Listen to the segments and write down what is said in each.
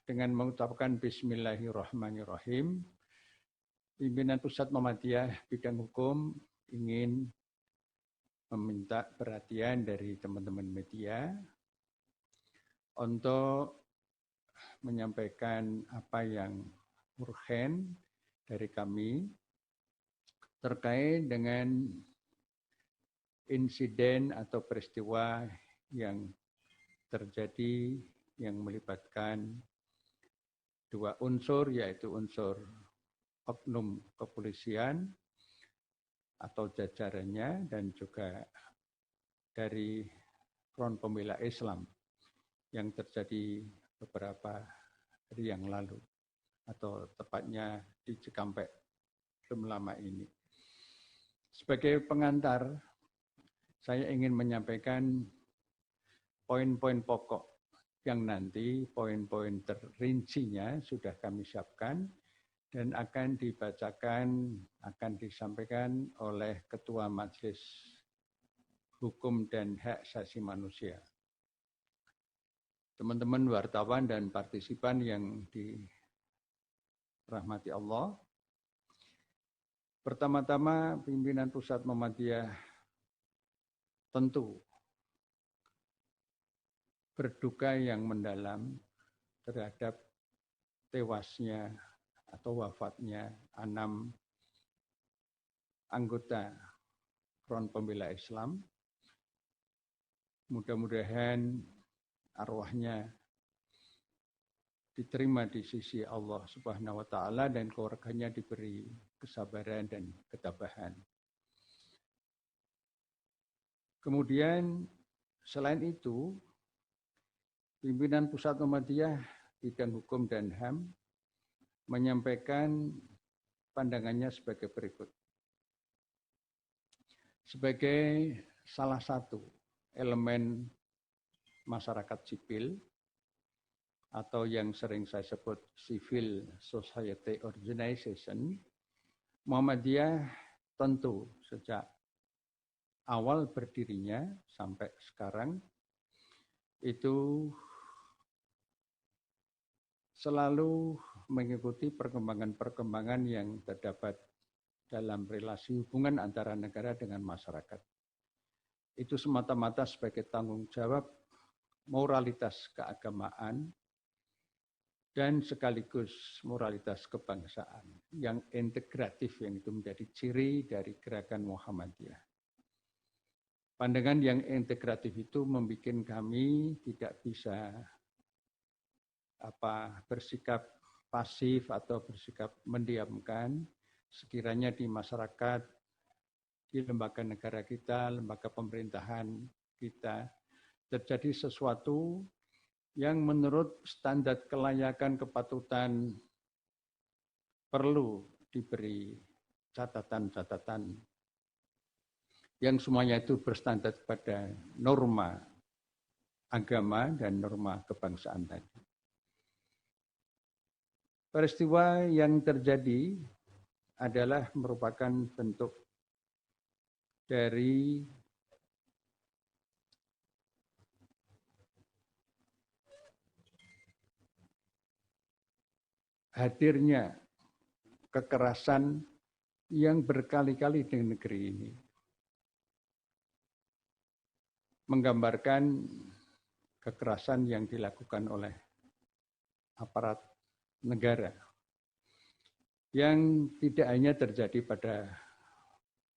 dengan mengucapkan Bismillahirrahmanirrahim, pimpinan Pusat Muhammadiyah bidang hukum ingin meminta perhatian dari teman-teman media untuk menyampaikan apa yang urgen dari kami terkait dengan insiden atau peristiwa yang terjadi yang melibatkan dua unsur, yaitu unsur oknum kepolisian atau jajarannya dan juga dari Front Pembela Islam yang terjadi beberapa hari yang lalu atau tepatnya di Cikampek belum lama ini. Sebagai pengantar, saya ingin menyampaikan poin-poin pokok yang nanti poin-poin terincinya sudah kami siapkan dan akan dibacakan, akan disampaikan oleh Ketua Majelis Hukum dan Hak Asasi Manusia. Teman-teman wartawan dan partisipan yang dirahmati Allah, pertama-tama pimpinan Pusat Muhammadiyah tentu berduka yang mendalam terhadap tewasnya atau wafatnya 6 anggota Front Pembela Islam. Mudah-mudahan arwahnya diterima di sisi Allah Subhanahu wa taala dan keluarganya diberi kesabaran dan ketabahan. Kemudian selain itu, pimpinan Pusat Muhammadiyah bidang hukum dan HAM menyampaikan pandangannya sebagai berikut. Sebagai salah satu elemen masyarakat sipil atau yang sering saya sebut civil society organization, Muhammadiyah tentu sejak awal berdirinya sampai sekarang itu selalu mengikuti perkembangan-perkembangan yang terdapat dalam relasi hubungan antara negara dengan masyarakat. Itu semata-mata sebagai tanggung jawab moralitas keagamaan dan sekaligus moralitas kebangsaan yang integratif, yang itu menjadi ciri dari gerakan Muhammadiyah. Pandangan yang integratif itu membuat kami tidak bisa bersikap pasif atau bersikap mendiamkan sekiranya di masyarakat, di lembaga negara kita, lembaga pemerintahan kita terjadi sesuatu yang menurut standar kelayakan kepatutan perlu diberi catatan-catatan yang semuanya itu berstandar pada norma agama dan norma kebangsaan tadi. Peristiwa yang terjadi adalah merupakan bentuk dari hadirnya kekerasan yang berkali-kali di negeri ini. Menggambarkan kekerasan yang dilakukan oleh aparat negara yang tidak hanya terjadi pada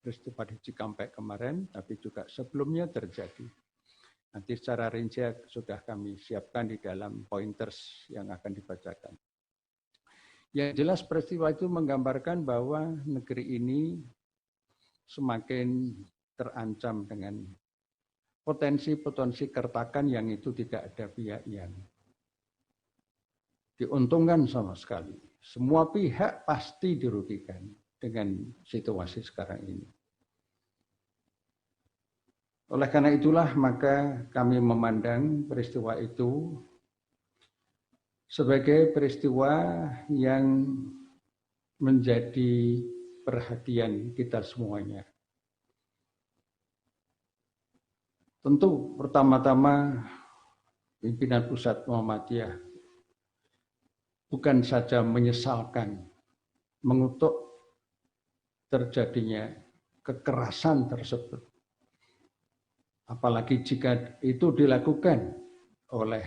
peristiwa di Cikampek kemarin, tapi juga sebelumnya terjadi. Nanti secara rinci sudah kami siapkan di dalam pointers yang akan dibacakan. Yang jelas peristiwa itu menggambarkan bahwa negeri ini semakin terancam dengan potensi-potensi keretakan yang itu tidak ada pihak yang diuntungkan sama sekali. Semua pihak pasti dirugikan dengan situasi sekarang ini. Oleh karena itulah maka kami memandang peristiwa itu sebagai peristiwa yang menjadi perhatian kita semuanya. Tentu pertama-tama pimpinan Pusat Muhammadiyah bukan saja menyesalkan, mengutuk terjadinya kekerasan tersebut. Apalagi jika itu dilakukan oleh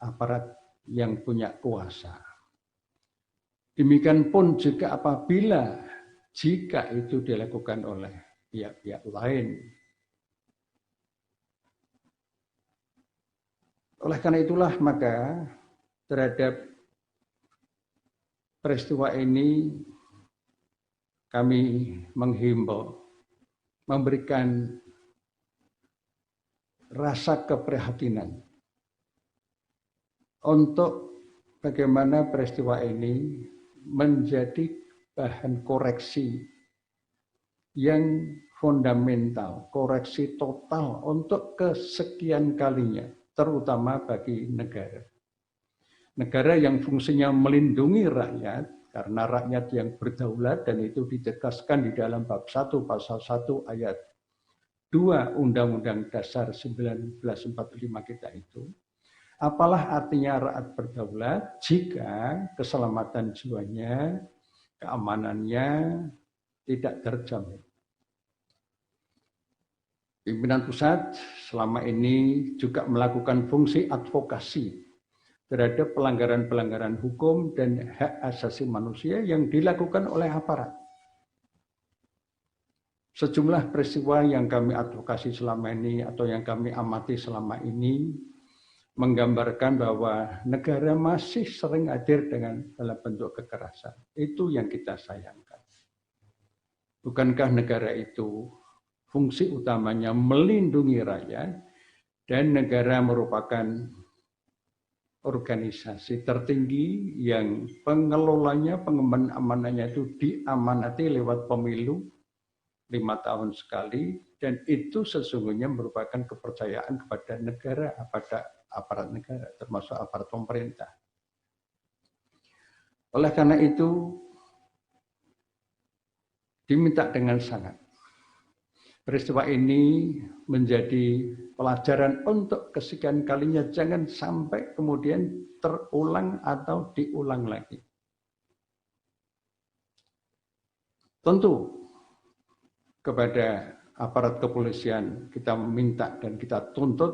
aparat yang punya kuasa. Demikian pun juga apabila jika itu dilakukan oleh pihak-pihak lain. Oleh karena itulah maka terhadap peristiwa ini kami menghimbau, memberikan rasa keprihatinan untuk bagaimana peristiwa ini menjadi bahan koreksi yang fundamental, koreksi total untuk kesekian kalinya, terutama bagi negara. Negara yang fungsinya melindungi rakyat, karena rakyat yang berdaulat, dan itu ditegaskan di dalam bab 1 pasal 1 ayat 2 Undang-Undang Dasar 1945 kita itu. Apalah artinya rakyat berdaulat jika keselamatan jiwanya, keamanannya tidak terjamin. Pimpinan pusat selama ini juga melakukan fungsi advokasi terhadap pelanggaran-pelanggaran hukum dan hak asasi manusia yang dilakukan oleh aparat. Sejumlah peristiwa yang kami advokasi selama ini atau yang kami amati selama ini menggambarkan bahwa negara masih sering hadir dalam bentuk kekerasan. Itu yang kita sayangkan. Bukankah negara itu fungsi utamanya melindungi rakyat, dan negara merupakan organisasi tertinggi yang pengelolanya, pengemban amanahnya itu diamanati lewat pemilu 5 tahun sekali, dan itu sesungguhnya merupakan kepercayaan kepada negara, pada aparat negara, termasuk aparat pemerintah. Oleh karena itu, diminta dengan sangat peristiwa ini menjadi pelajaran untuk kesekian kalinya, jangan sampai kemudian terulang atau diulang lagi. Tentu kepada aparat kepolisian kita minta dan kita tuntut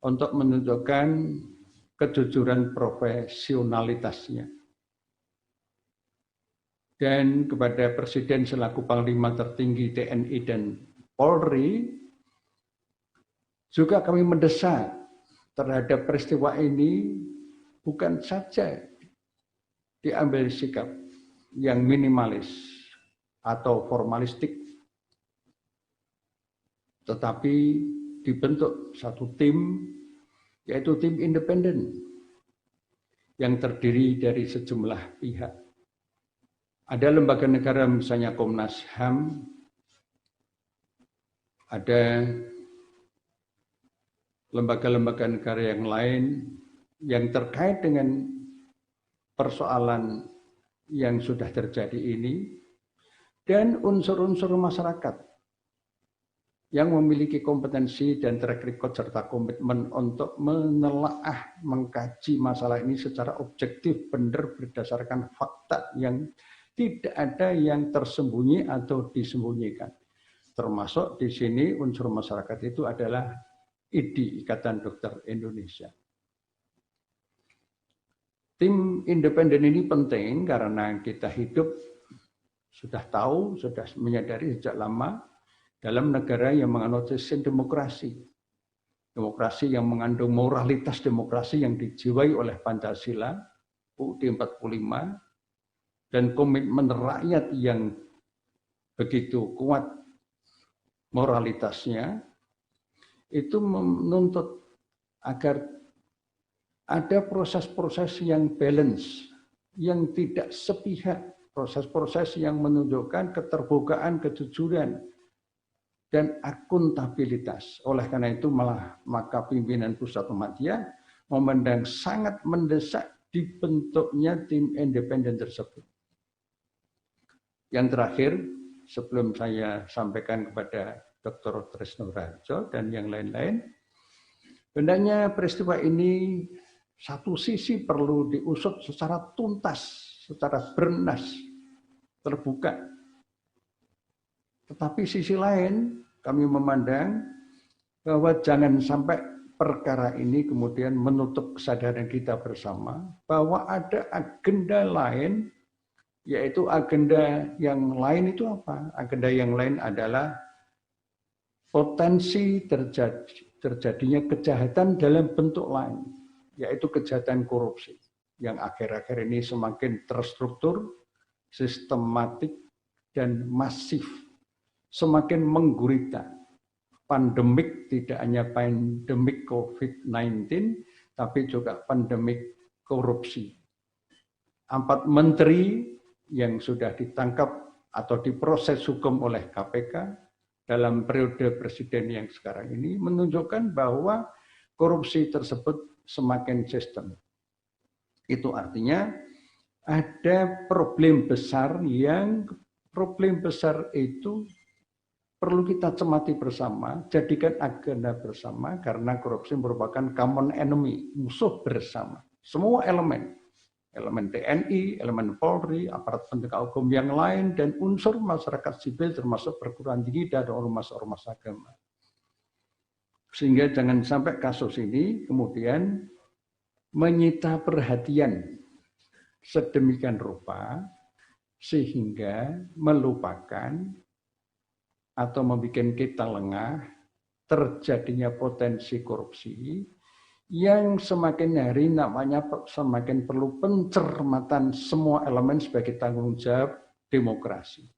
untuk menunjukkan kejujuran profesionalitasnya. Dan kepada Presiden selaku Panglima tertinggi TNI dan Polri, juga kami mendesak terhadap peristiwa ini bukan saja diambil sikap yang minimalis atau formalistik, tetapi dibentuk satu tim, yaitu tim independen yang terdiri dari sejumlah pihak. Ada lembaga negara misalnya Komnas HAM, ada lembaga-lembaga negara yang lain yang terkait dengan persoalan yang sudah terjadi ini, dan unsur-unsur masyarakat yang memiliki kompetensi dan track record serta komitmen untuk menelaah, mengkaji masalah ini secara objektif, benar, berdasarkan fakta yang tidak ada yang tersembunyi atau disembunyikan. Termasuk di sini unsur masyarakat itu adalah IDI, Ikatan Dokter Indonesia. Tim independen ini penting karena kita hidup sudah tahu, sudah menyadari sejak lama dalam negara yang menganut sistem demokrasi. Demokrasi yang mengandung moralitas demokrasi yang dijiwai oleh Pancasila, UUD 45, dan komitmen rakyat yang begitu kuat moralitasnya, itu menuntut agar ada proses-proses yang balance, yang tidak sepihak, proses-proses yang menunjukkan keterbukaan, kejujuran, dan akuntabilitas. Oleh karena itu maka pimpinan Pusat Muhammadiyah memandang sangat mendesak dibentuknya tim independen tersebut. Yang terakhir, sebelum saya sampaikan kepada Dr. Tresno Raharjo dan yang lain-lain, hendaknya peristiwa ini satu sisi perlu diusut secara tuntas, secara bernas, terbuka. Tetapi sisi lain kami memandang bahwa jangan sampai perkara ini kemudian menutup kesadaran kita bersama bahwa ada agenda lain, yaitu agenda yang lain itu apa? Agenda yang lain adalah potensi terjadinya kejahatan dalam bentuk lain, yaitu kejahatan korupsi yang akhir-akhir ini semakin terstruktur, sistematik, dan masif, semakin menggurita. Pandemik tidak hanya pandemik COVID-19, tapi juga pandemik korupsi. 4 menteri yang sudah ditangkap atau diproses hukum oleh KPK dalam periode presiden yang sekarang ini menunjukkan bahwa korupsi tersebut semakin sistem. Itu artinya ada problem besar itu perlu kita cermati bersama, jadikan agenda bersama, karena korupsi merupakan common enemy, musuh bersama. Semua elemen TNI, elemen Polri, aparat penegak hukum yang lain, dan unsur masyarakat sipil termasuk perguruan tinggi dan ormas-ormas agama. Sehingga jangan sampai kasus ini kemudian menyita perhatian sedemikian rupa sehingga melupakan atau membuat kita lengah terjadinya potensi korupsi yang semakin hari namanya semakin perlu pencermatan semua elemen sebagai tanggung jawab demokrasi,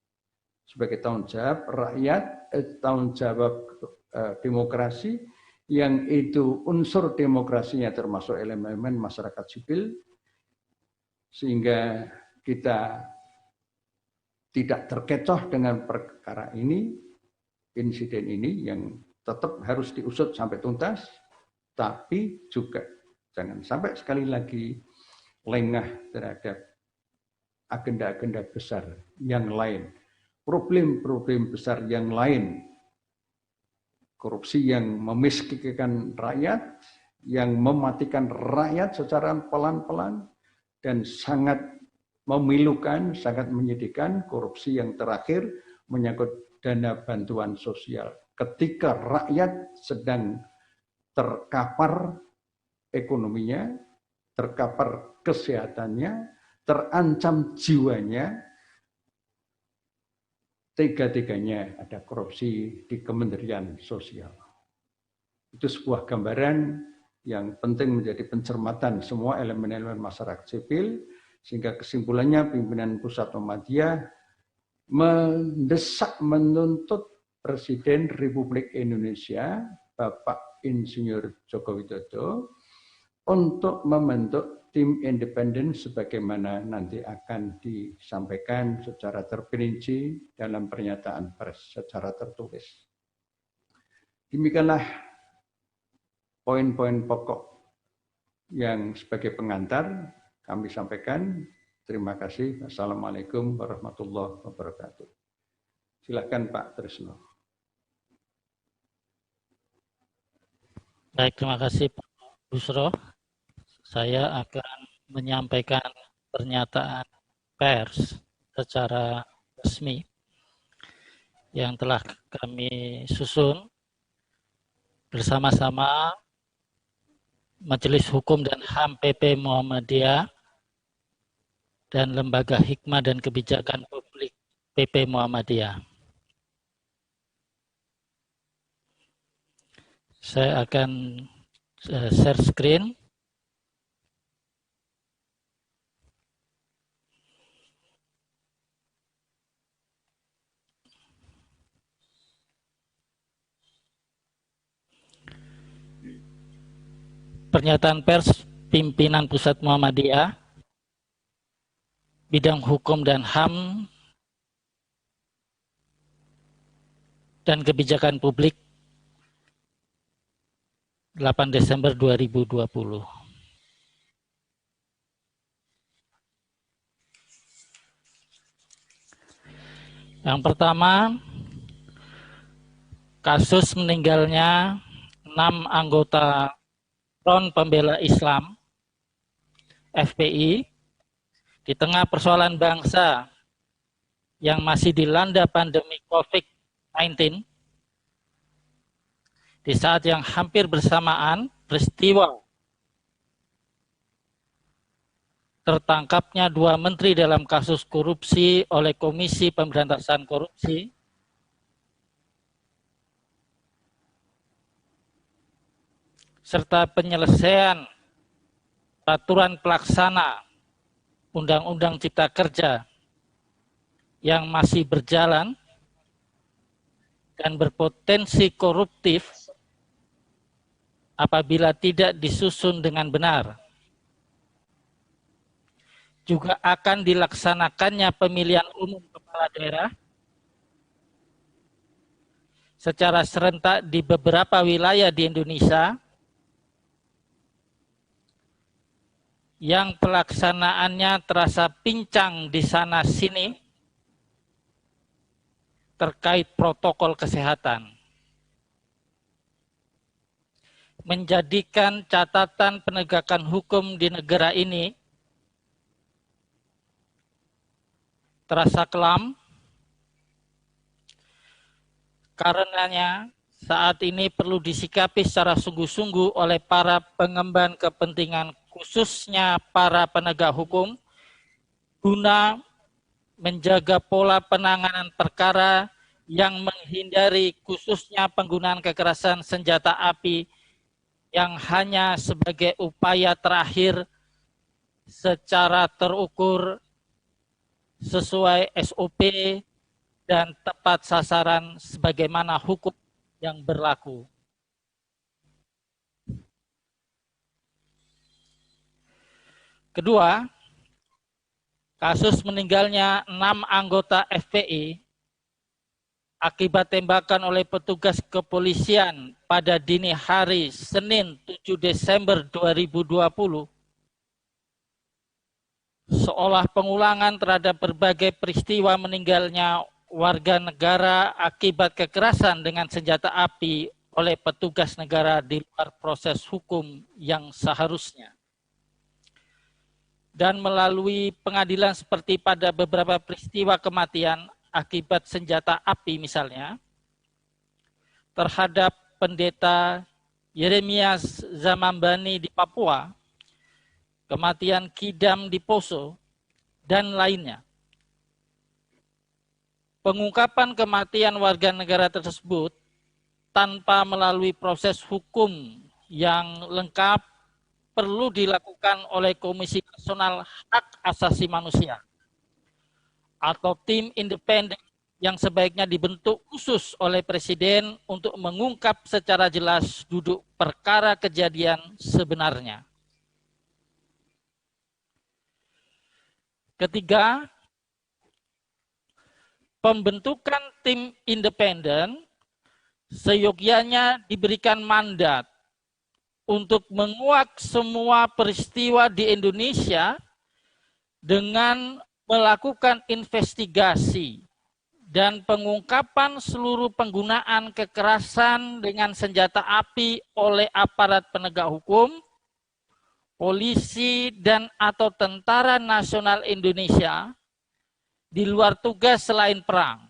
sebagai tanggung jawab rakyat, tanggung jawab demokrasi, yang itu unsur demokrasinya termasuk elemen masyarakat sipil, sehingga kita tidak terkecoh dengan perkara ini, insiden ini yang tetap harus diusut sampai tuntas, tapi juga jangan sampai sekali lagi lengah terhadap agenda-agenda besar yang lain, problem-problem besar yang lain, korupsi yang memiskinkan rakyat, yang mematikan rakyat secara pelan-pelan, dan sangat memilukan, sangat menyedihkan korupsi yang terakhir menyangkut dana bantuan sosial. Ketika rakyat sedang terkapar ekonominya, terkapar kesehatannya, terancam jiwanya, tega-teganya ada korupsi di Kementerian Sosial. Itu sebuah gambaran yang penting menjadi pencermatan semua elemen-elemen masyarakat sipil, sehingga kesimpulannya pimpinan Pusat Muhammadiyah mendesak, menuntut Presiden Republik Indonesia, Bapak Insinyur Joko Widodo, untuk membentuk tim independen sebagaimana nanti akan disampaikan secara terperinci dalam pernyataan pers secara tertulis. Demikianlah poin-poin pokok yang sebagai pengantar kami sampaikan. Terima kasih. Assalamualaikum warahmatullahi wabarakatuh. Silakan Pak Trisno. Baik, terima kasih Pak Busro. Saya akan menyampaikan pernyataan pers secara resmi yang telah kami susun bersama-sama Majelis Hukum dan HAM PP Muhammadiyah dan Lembaga Hikmah dan Kebijakan Publik PP Muhammadiyah. Saya akan share screen. Pernyataan pers pimpinan Pusat Muhammadiyah bidang hukum dan HAM dan kebijakan publik 8 Desember 2020. Yang pertama, kasus meninggalnya 6 anggota Front Pembela Islam FPI di tengah persoalan bangsa yang masih dilanda pandemi COVID-19, di saat yang hampir bersamaan peristiwa tertangkapnya 2 menteri dalam kasus korupsi oleh Komisi Pemberantasan Korupsi, serta penyelesaian peraturan pelaksana Undang-Undang Cipta Kerja yang masih berjalan dan berpotensi koruptif apabila tidak disusun dengan benar. Juga akan dilaksanakannya pemilihan umum kepala daerah secara serentak di beberapa wilayah di Indonesia yang pelaksanaannya terasa pincang di sana-sini terkait protokol kesehatan. Menjadikan catatan penegakan hukum di negara ini terasa kelam, karenanya saat ini perlu disikapi secara sungguh-sungguh oleh para pengemban kepentingan, khususnya para penegak hukum, guna menjaga pola penanganan perkara yang menghindari khususnya penggunaan kekerasan senjata api yang hanya sebagai upaya terakhir secara terukur sesuai SOP dan tepat sasaran sebagaimana hukum yang berlaku. Kedua, kasus meninggalnya 6 anggota FPI akibat tembakan oleh petugas kepolisian pada dini hari Senin 7 Desember 2020 seolah pengulangan terhadap berbagai peristiwa meninggalnya warga negara akibat kekerasan dengan senjata api oleh petugas negara di luar proses hukum yang seharusnya. Dan melalui pengadilan seperti pada beberapa peristiwa kematian akibat senjata api misalnya, terhadap pendeta Yeremias Zamambani di Papua, kematian Kidam di Poso, dan lainnya. Pengungkapan kematian warga negara tersebut tanpa melalui proses hukum yang lengkap perlu dilakukan oleh Komisi Nasional Hak Asasi Manusia atau tim independen yang sebaiknya dibentuk khusus oleh Presiden untuk mengungkap secara jelas duduk perkara kejadian sebenarnya. Ketiga, pembentukan tim independen seyogyanya diberikan mandat untuk menguak semua peristiwa di Indonesia dengan melakukan investigasi dan pengungkapan seluruh penggunaan kekerasan dengan senjata api oleh aparat penegak hukum, polisi, dan atau Tentara Nasional Indonesia di luar tugas selain perang.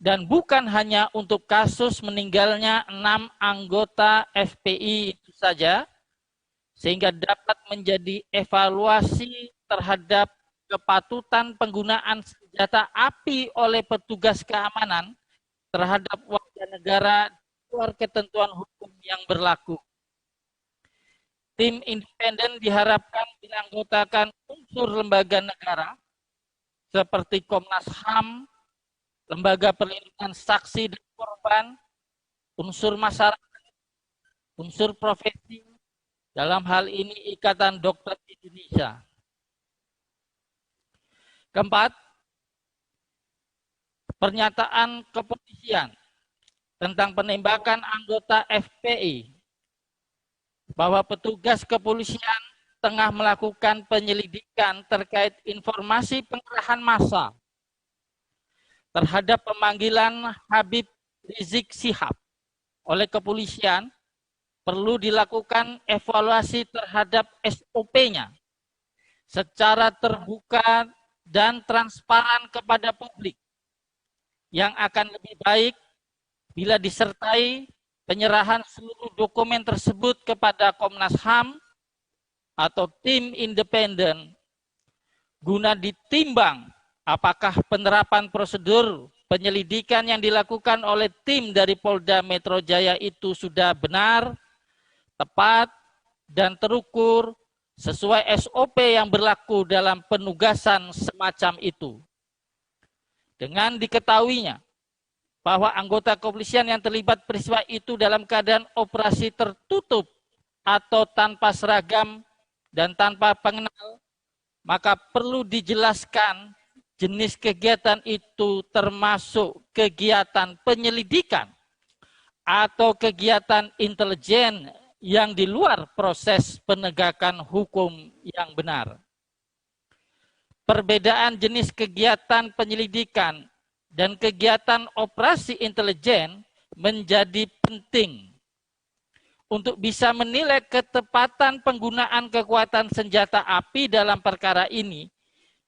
Dan bukan hanya untuk kasus meninggalnya 6 anggota FPI itu saja, sehingga dapat menjadi evaluasi terhadap kepatutan penggunaan senjata api oleh petugas keamanan terhadap warga negara di luar ketentuan hukum yang berlaku. Tim independen diharapkan beranggotakan unsur lembaga negara seperti Komnas HAM, Lembaga Perlindungan Saksi dan Korban, unsur masyarakat, unsur profesi, dalam hal ini Ikatan Dokter Indonesia. Keempat, pernyataan kepolisian tentang penembakan anggota FPI bahwa petugas kepolisian tengah melakukan penyelidikan terkait informasi pengerahan massa terhadap pemanggilan Habib Rizik Syihab oleh kepolisian perlu dilakukan evaluasi terhadap SOP-nya secara terbuka dan transparan kepada publik, yang akan lebih baik bila disertai penyerahan seluruh dokumen tersebut kepada Komnas HAM atau tim independen guna ditimbang apakah penerapan prosedur penyelidikan yang dilakukan oleh tim dari Polda Metro Jaya itu sudah benar, tepat, dan terukur sesuai SOP yang berlaku dalam penugasan semacam itu. Dengan diketahuinya bahwa anggota kepolisian yang terlibat peristiwa itu dalam keadaan operasi tertutup atau tanpa seragam dan tanpa pengenal, maka perlu dijelaskan jenis kegiatan itu termasuk kegiatan penyelidikan atau kegiatan intelijen yang di luar proses penegakan hukum yang benar. Perbedaan jenis kegiatan penyelidikan dan kegiatan operasi intelijen menjadi penting untuk bisa menilai ketepatan penggunaan kekuatan senjata api dalam perkara ini,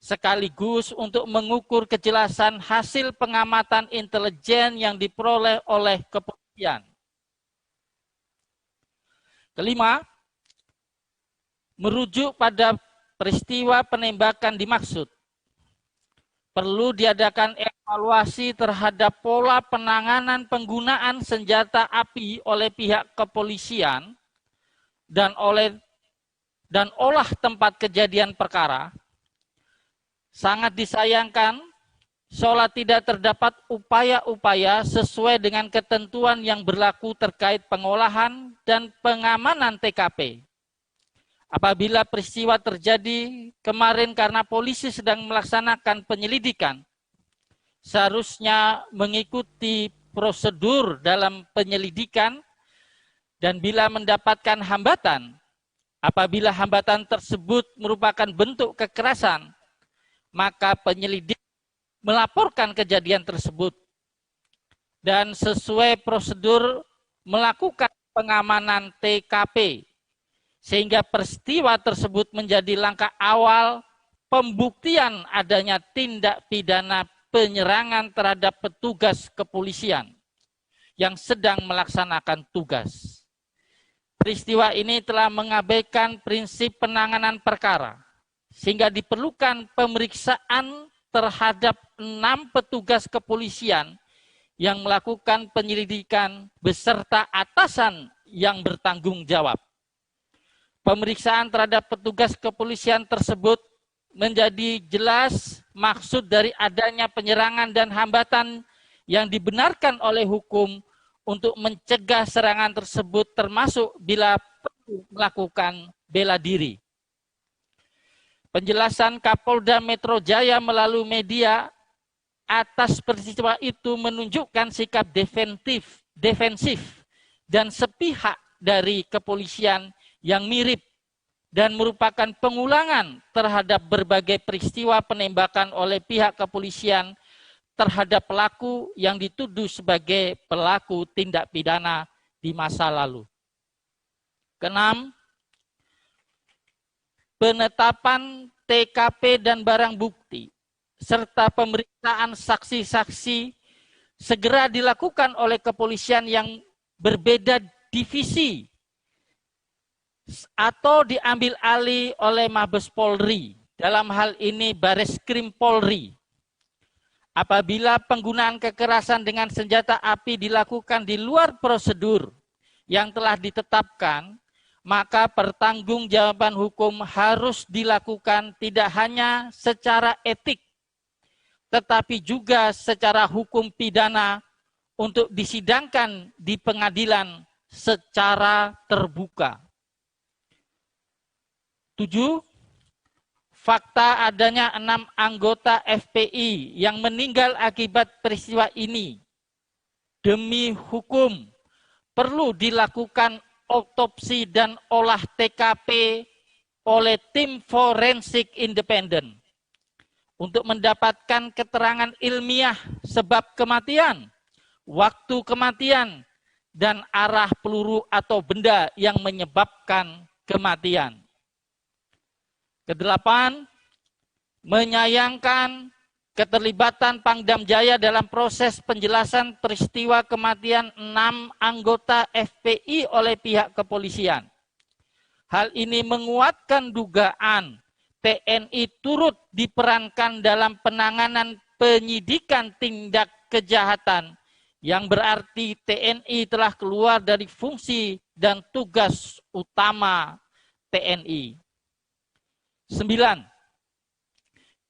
sekaligus untuk mengukur kejelasan hasil pengamatan intelijen yang diperoleh oleh kepolisian. Kelima, merujuk pada peristiwa penembakan dimaksud, perlu diadakan evaluasi terhadap pola penanganan penggunaan senjata api oleh pihak kepolisian dan olah tempat kejadian perkara. Sangat disayangkan, seolah tidak terdapat upaya-upaya sesuai dengan ketentuan yang berlaku terkait pengolahan dan pengamanan TKP. Apabila peristiwa terjadi kemarin karena polisi sedang melaksanakan penyelidikan, seharusnya mengikuti prosedur dalam penyelidikan, dan bila mendapatkan hambatan, apabila hambatan tersebut merupakan bentuk kekerasan, maka penyelidik melaporkan kejadian tersebut dan sesuai prosedur melakukan pengamanan TKP, sehingga peristiwa tersebut menjadi langkah awal pembuktian adanya tindak pidana penyerangan terhadap petugas kepolisian yang sedang melaksanakan tugas. Peristiwa ini telah mengabaikan prinsip penanganan perkara, sehingga diperlukan pemeriksaan terhadap 6 petugas kepolisian yang melakukan penyelidikan beserta atasan yang bertanggung jawab. Pemeriksaan terhadap petugas kepolisian tersebut menjadi jelas maksud dari adanya penyerangan dan hambatan yang dibenarkan oleh hukum untuk mencegah serangan tersebut, termasuk bila perlu melakukan bela diri. Penjelasan Kapolda Metro Jaya melalui media atas peristiwa itu menunjukkan sikap defensif dan sepihak dari kepolisian yang mirip dan merupakan pengulangan terhadap berbagai peristiwa penembakan oleh pihak kepolisian terhadap pelaku yang dituduh sebagai pelaku tindak pidana di masa lalu. Keenam, penetapan TKP dan barang bukti serta pemeriksaan saksi-saksi segera dilakukan oleh kepolisian yang berbeda divisi atau diambil alih oleh Mabes Polri, dalam hal ini Bareskrim Polri. Apabila penggunaan kekerasan dengan senjata api dilakukan di luar prosedur yang telah ditetapkan, maka pertanggungjawaban hukum harus dilakukan tidak hanya secara etik, tetapi juga secara hukum pidana untuk disidangkan di pengadilan secara terbuka. 7. Fakta adanya 6 anggota FPI yang meninggal akibat peristiwa ini. Demi hukum, perlu dilakukan otopsi dan olah TKP oleh tim forensik independen untuk mendapatkan keterangan ilmiah sebab kematian, waktu kematian, dan arah peluru atau benda yang menyebabkan kematian. Kedelapan, menyayangkan keterlibatan Pangdam Jaya dalam proses penjelasan peristiwa kematian 6 anggota FPI oleh pihak kepolisian. Hal ini menguatkan dugaan TNI turut diperankan dalam penanganan penyidikan tindak kejahatan, yang berarti TNI telah keluar dari fungsi dan tugas utama TNI. 9.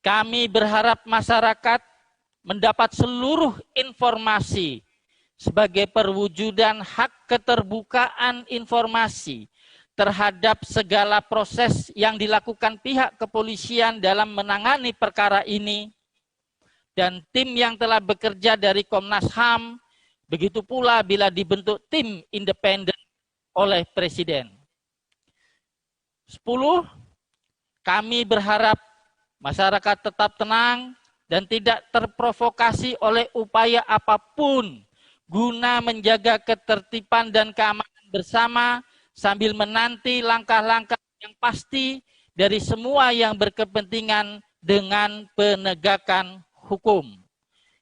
Kami berharap masyarakat mendapat seluruh informasi sebagai perwujudan hak keterbukaan informasi terhadap segala proses yang dilakukan pihak kepolisian dalam menangani perkara ini, dan tim yang telah bekerja dari Komnas HAM, begitu pula bila dibentuk tim independen oleh Presiden. 10. Kami berharap masyarakat tetap tenang dan tidak terprovokasi oleh upaya apapun guna menjaga ketertiban dan keamanan bersama sambil menanti langkah-langkah yang pasti dari semua yang berkepentingan dengan penegakan hukum.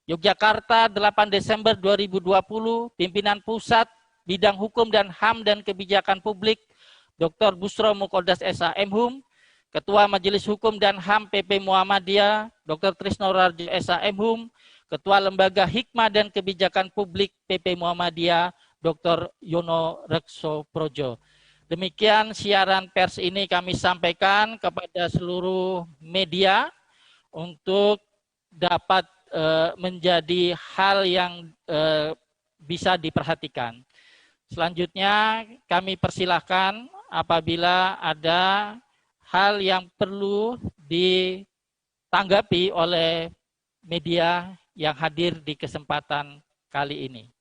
Yogyakarta, 8 Desember 2020, Pimpinan Pusat Bidang Hukum dan HAM dan Kebijakan Publik, Dr. Busro Mukodas SH.M.Hum, Ketua Majelis Hukum dan HAM PP Muhammadiyah, Dr. Trisno Rarjo SH.M.Hum, Ketua Lembaga Hikmah dan Kebijakan Publik PP Muhammadiyah, Dr. Yono Rekso Projo. Demikian siaran pers ini kami sampaikan kepada seluruh media untuk dapat menjadi hal yang bisa diperhatikan. Selanjutnya kami persilahkan apabila ada hal yang perlu ditanggapi oleh media yang hadir di kesempatan kali ini.